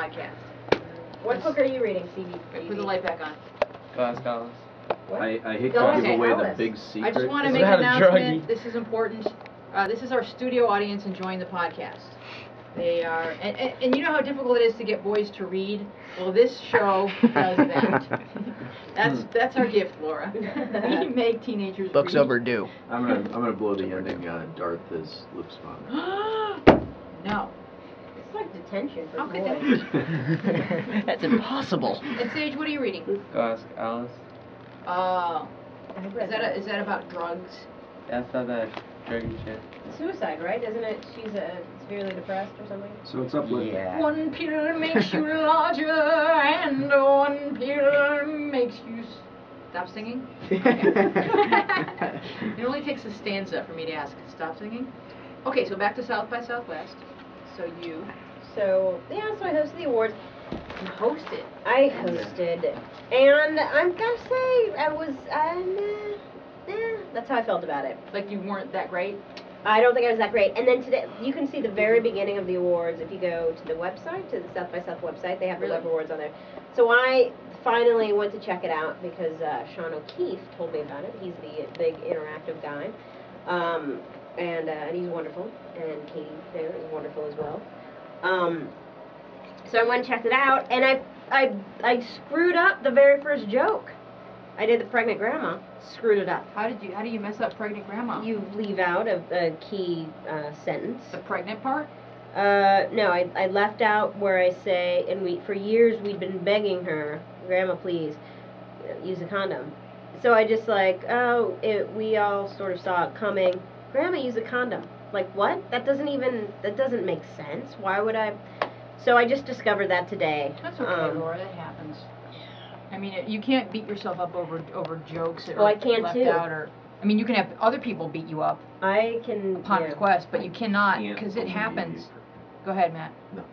podcast. What book are you reading, CB? Put the light back on. Scholars. I hate to give away the big secret. I just want to make an announcement. This is important. This is our studio audience enjoying the podcast. They are, and you know how difficult it is to get boys to read? Well, this show does that. That's our gift, Laura. We make teenagers Book's read. overdue. I'm gonna blow the ending. Darth as Luke's father. No. It's like detention for Okay, boys. That's impossible. And Sage, what are you reading? Go ask Alice. Oh. Is that about drugs? That's not that druggy shit. Suicide, right? Isn't it? She's severely depressed or something. So what's up with? Yeah. One pill makes you larger, and one pill makes you stop singing. It only takes a stanza for me to ask, stop singing. Okay, so back to South by Southwest. So you. So I hosted the awards. You hosted. I hosted, and I'm gonna say that's how I felt about it. Like you weren't that great? I don't think I was that great. And then today, you can see the very beginning of the awards if you go to the website, to the South by South website. They have the web awards on there. So I finally went to check it out because Sean O'Keefe told me about it. He's the big interactive guy, and he's wonderful. And Katie there is wonderful as well. So I went and checked it out, and I screwed up the very first joke. I did the pregnant grandma, screwed it up. How do you mess up pregnant grandma? You leave out a key sentence. The pregnant part? No, I left out where I say, and for years we'd been begging her, Grandma, please, use a condom. So I just we all sort of saw it coming. Grandma, use a condom. Like, what? That doesn't make sense. Why would I? So I just discovered that today. That's okay, Laura, that happens. I mean, you can't beat yourself up over jokes that I are can left too. out, or I mean, you can have other people beat you up. I can upon request, but you cannot because it happens. Go ahead, Matt. No.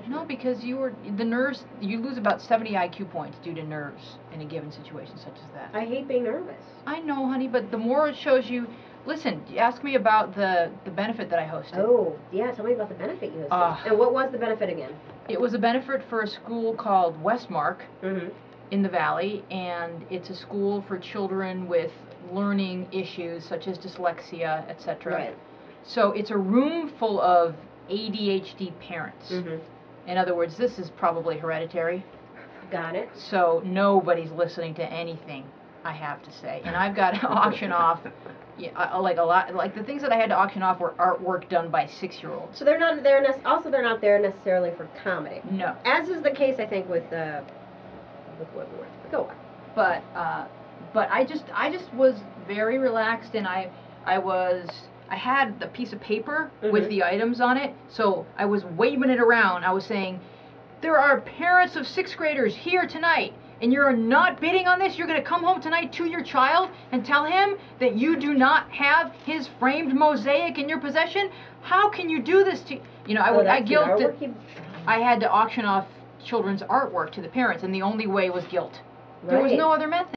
No, because the nerves. You lose about 70 IQ points due to nerves in a given situation such as that. I hate being nervous. I know, honey, but the more it shows you. Listen, ask me about the benefit that I hosted. Oh, yeah, tell me about the benefit you hosted. And what was the benefit again? It was a benefit for a school called Westmark Mm-hmm. in the Valley, and it's a school for children with learning issues such as dyslexia, etc. Right. So it's a room full of ADHD parents. Mm-hmm. In other words, this is probably hereditary. Got it. So nobody's listening to anything I have to say, and I've got to auction off. Yeah, like a lot. Like the things that I had to auction off were artwork done by 6-year-olds. So they're not there. Also, they're not there necessarily for comedy. No. As is the case, I think, with Woodward. Go on. But I just was very relaxed, and I had the piece of paper with the items on it, so I was waving it around. I was saying, there are parents of 6th graders here tonight, and you're not bidding on this. You're going to come home tonight to your child and tell him that you do not have his framed mosaic in your possession. How can you do this to? I had to auction off children's artwork to the parents, and the only way was guilt. There was no other method.